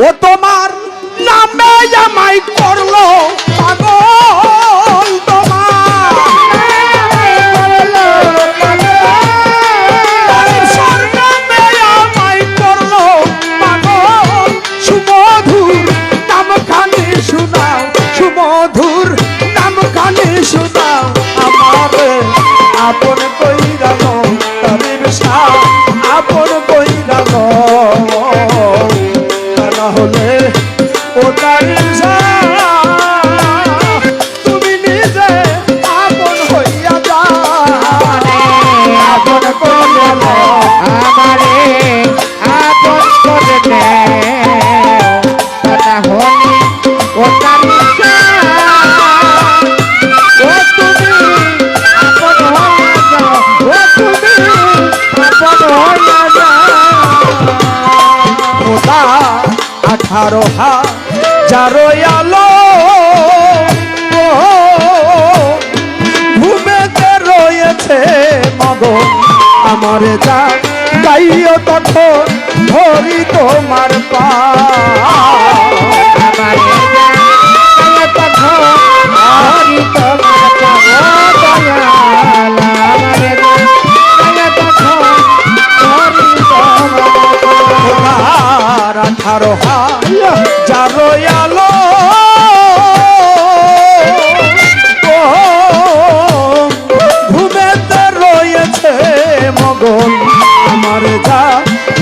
ও তোমার নামে আমায় করলো পাগল তোমার নামে আমায় করলো পাগল সুমধুর নামখানি শোনাও সুমধুর নামখানি শোনাও আমার আপন কইরা লো তারির শাহ আপন কইরা লো না হলে ও তারির শাহ তুমি নিজে আপন হইয়া যাও আপন করে লো আমারে আপন করে দে না হলে ও তারির ও তুমি আপন হইয়া যাও ও তুমি আপন হইয়া যাও খোদা 18,000 আলো ঘুমেতে রয়েছে মগন আমার যা গাইও তখন ধরি তোমার পা আমারে কথা হরি তোমার দয়াল আমারে কথা হরি তোমার 18,000 আলো ঘুমেতে রয়েছে মগন আমার যা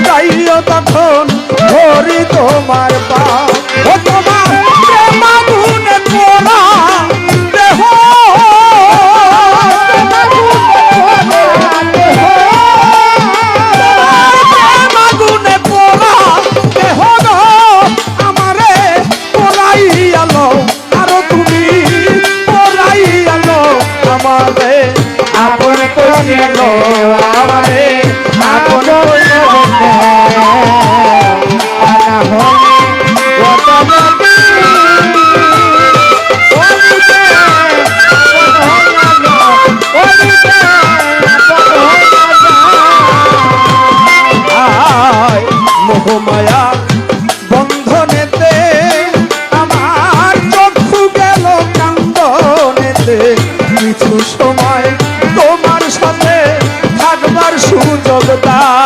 গাইও তখন ধরি তোমার পা ও তোমার প্রেম আগুনে পোড়া দেহ প্রেম আগুনে পোড়া দেহ গো আমারে পোড়াইয়ালো আরো তুমি পোড়াইয়ালো আমারে আপন করিয়ালো আমারে আপন করিয়ালো না হলে ও তোমাকে ওলিতে আপন হইয়া যাও ওলিতে আপন হইয়া যাও আয় মোহমায়া বন্ধনেতে আমার চক্ষু গেল কান্দনেতে কিছু সময় তোমার সাথে থাকবার সুযোগ দাও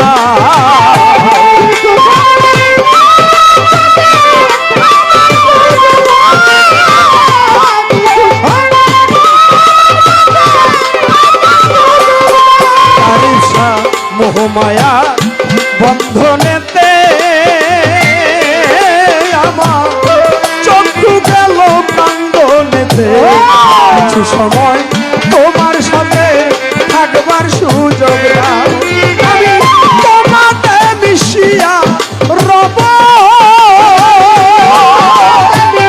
মোহমায়া বন্ধনেতে আমার চক্ষু গেল কান্দনেতে কিছু সময় তোমার সাথে থাকবার সুযোগ দাও আমি তোমাতে মিশিয়া রব আমি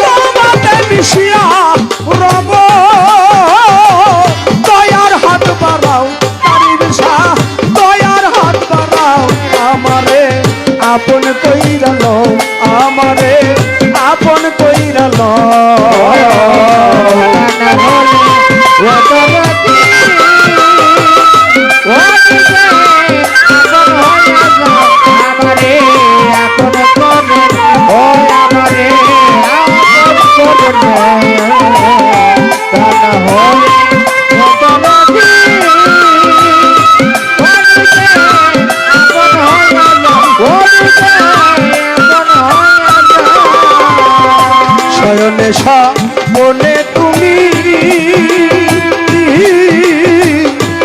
তোমাতে মিশিয়া রব দয়ার হাত বাড়াও তারির শাহ দয়ার হাত বাড়াও আমারে আপন কইরা লো আমারে আপন কইরা লো না হলে ও তোমাকে ওলিতে আপন হইয়া যাও আমারে আপন করে ও আমারে আপন করে তা না হলে ও তোমাকে ওলিতে আপন হইয়া যাও ওলিতে আপন হইয়া যাও শয়নে মনে তুমি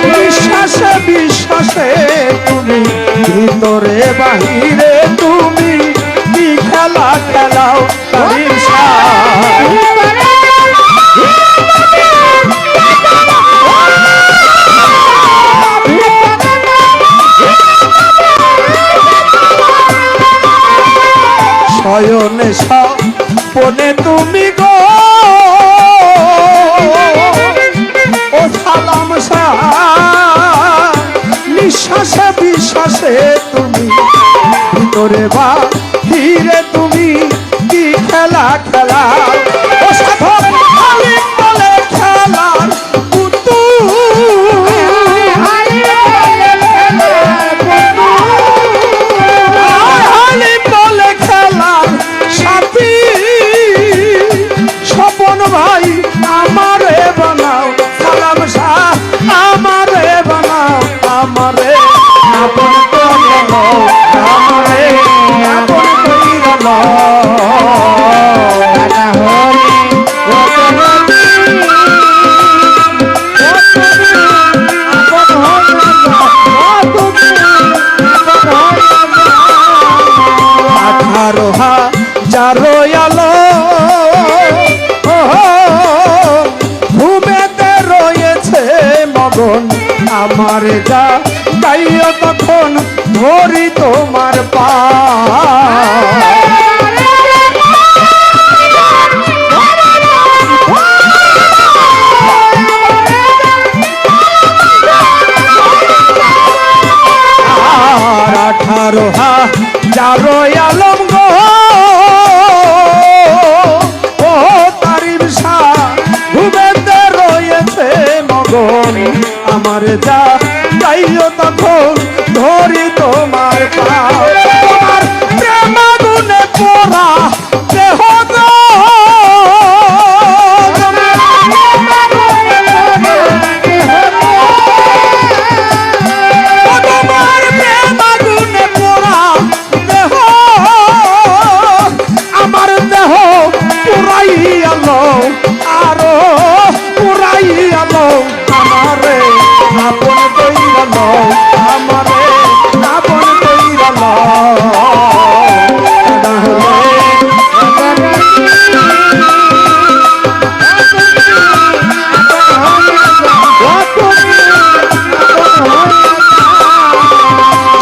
বিশ্বাসে বিশ্বাসে তুমি ভিতরে বাহিরে তুমি কি খেলা খেলাও তারির শাহ শয়নে স্বপনে তুমি গো ও সালাম শাহ নিঃশ্বাসে বিশ্বাসে তুমি ভিতরে বাহিরে তুমি কি খেলা খেলা ও সাধক আলিম বলে খেলার পুতুল লও আমারে আপন কইরা লও দাদা হলে কত নদী আপন হইয়া যাও তুমি আপন হইয়া যাও 18,000 আলো ঘুমেতে রয়েছে মগন আমার যা গাইও তখন ধরি তোমার পা আর 18,000 আলম গো ও তারিম শাহ ঘুমেতে রয়েছে মগন আমার যা গাইও তখন ধরি তোমার পা তোমার প্রেম আগুনে পোড়া দেহ গো তোমার প্রেম আগুনে পোড়া দেহ আমার দেহ পুরাইয়া লও আরো পুরাইয়া লও আমারে আপন কইরা লও আমারে আপন কইরা লও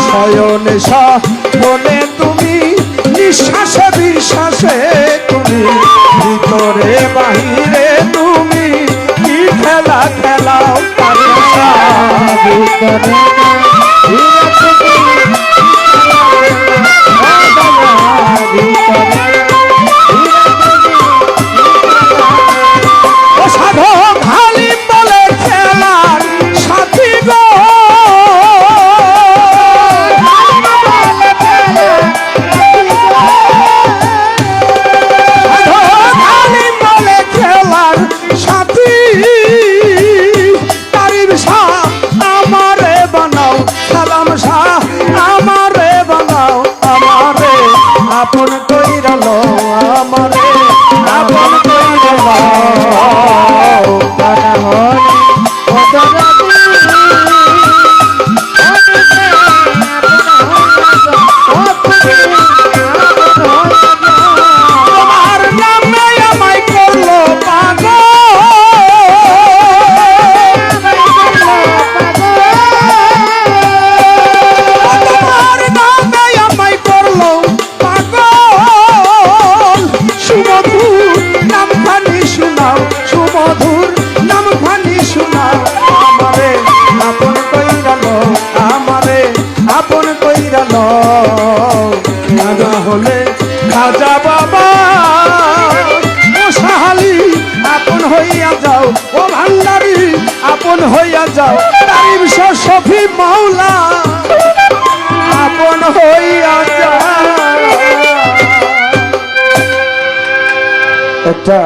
শয়ন সাধনে তুমি নিঃশ্বাসে বিশ্বাসে তুমি ভিতরে বাহিরে তুমি কি খেলা খেলাও তারিম শাহ ভিতরে ও সাধক হালিম বলে খেলার সাথী গো সাধক হালিম বলে খেলার সাথী তারিম শাহ আমারে বানাও সালাম শাহ আমারে বানাও আমারে আপন কইরা লও আমারে আপন কইরা লও দাদা হলে কত নদী তোমার নামে আমায় করলো পাগল তোমার নামে আমায় করলো পাগল সুমধুর নামখানি শোনাও সুমধুর নামখানি শোনাও আমারে আপন কইরা লও আমারে আপন কইরা লও খাজা হলে খাজা বাবা ও সাহালি আপন হইয়া যাও ও ভান্ডারি আপন হইয়া যাও তারিম শাহ শফি মাওলা আপন হইয়া যাও একটা